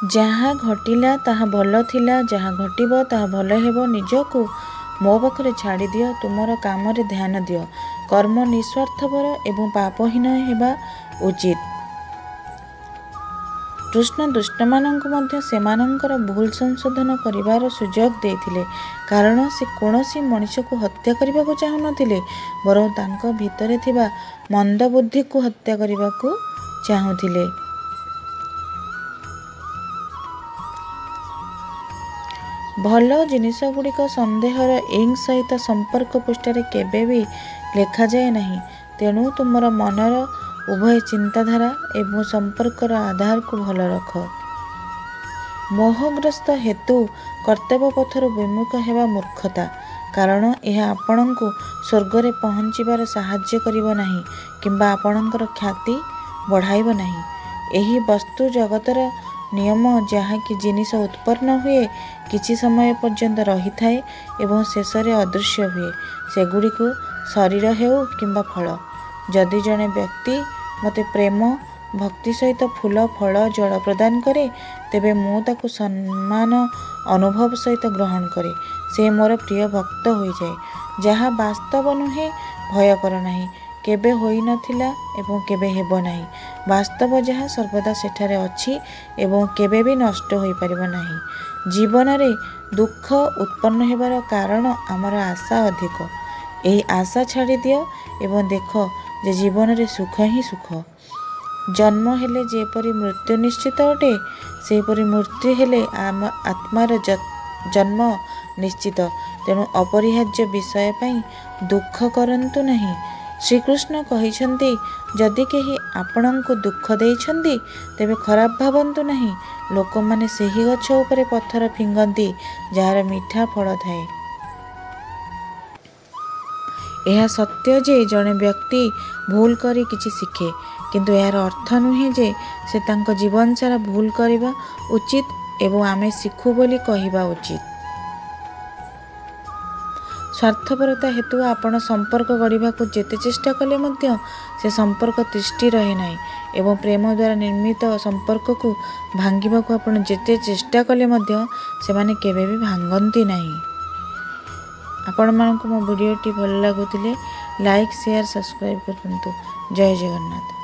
जहाँ घटिला ताहा भल थिला, जहाँ घटिब ताहा भल हेब। निजकु मो पाखरे छाड़ी दियो, तुमर काम रे ध्यान दियो। कर्म निस्वार्थपर एवं पापहीन हेबा उचित। कृष्ण दुष्टमानंकु मध्य सेमानंकर भूल संशोधन करिवार सुजोग देथिले, कारण से कोनोसी मनुष्य को हत्या करिबा को चाहु नथिले, बरं तांको भितरे थिबा मंद बुद्धि को हत्या करिबा को चाहुथिले। भल जिनिस गुड़िक संदेहर इंक सहित संपर्क पृष्ठारे केबे भी लेखा जाए नहीं। तेणु तुमर मनर उभय चिंताधारा एवं संपर्कर आधार को भल रख। मोहग्रस्त हेतु कर्तव्य पथर विमुख हेबा मूर्खता, कारण यह आपणको स्वर्गरे पहुँचीबार साहाय्य करिब नाही किंबा आपणकर ख्याति बढ़ाइब नाही। एही वस्तु जगतर नियम, जहाँकि जिनिस उत्पन्न हुए किछि समय पर्यंत रही थाए एवं शेष रे अदृश्य हुए, सेगुड़ी को शरीर हेउ किंबा फल। जदि जने व्यक्ति मते प्रेम भक्ति सहित फूल फल जल प्रदान करे, तेबे मु ताकु सम्मान अनुभव सहित ग्रहण करे। से मोर प्रिय भक्त होई जाए। जहाँ वास्तव नुहे भय कर नाही, केबे होई नथिला एवं केबे हेबो नाही। वास्तव जहाँ सर्वदा सेठारे अछि एवं केबे भी नष्ट होई परिबो नाही। जीवन रे दुख उत्पन्न हेबार कारण आमर आशा अधिक। एही आशा छाड़ी दियो एवं देख जे जीवन रे सुख ही सुख। जन्म हेले जेपरि मृत्यु निश्चित अटे, सेपरि मृत्यु हेले आत्मार जन्म निश्चित। तेणु अपरिहार्य विषय पई दुख करंतु नहीं। श्रीकृष्ण कहिछन्ति, जदि केही आपणको दुख देइछन्ति तेबे खराब भावन्तु नहीं। लोक माने सेही गछ उपरे पत्थर फिंगती जार मीठा फल थाए। यह सत्य जे जने व्यक्ति भूल करी किछि शिखे, किंतु यार अर्थ नुहे जे से तांको जीवन सारा भूल करिबा उचित एवं आमे शिखु बोली कहिबा उचित। स्वार्थपरता हेतु आपण संपर्क गढ़ा को जेते चेष्टा कले मध्य से संपर्क तिष्ठि रहे नाही एवं प्रेम द्वारा निर्मित संपर्क को भांगिबा को आपण जेते चेष्टा कले मध्य से माने केबे भी भांगंती नाही। आपण मानक मो वीडियोटी भल लागुतिले लाइक शेयर सब्सक्राइब करंतु। जय जगन्नाथ।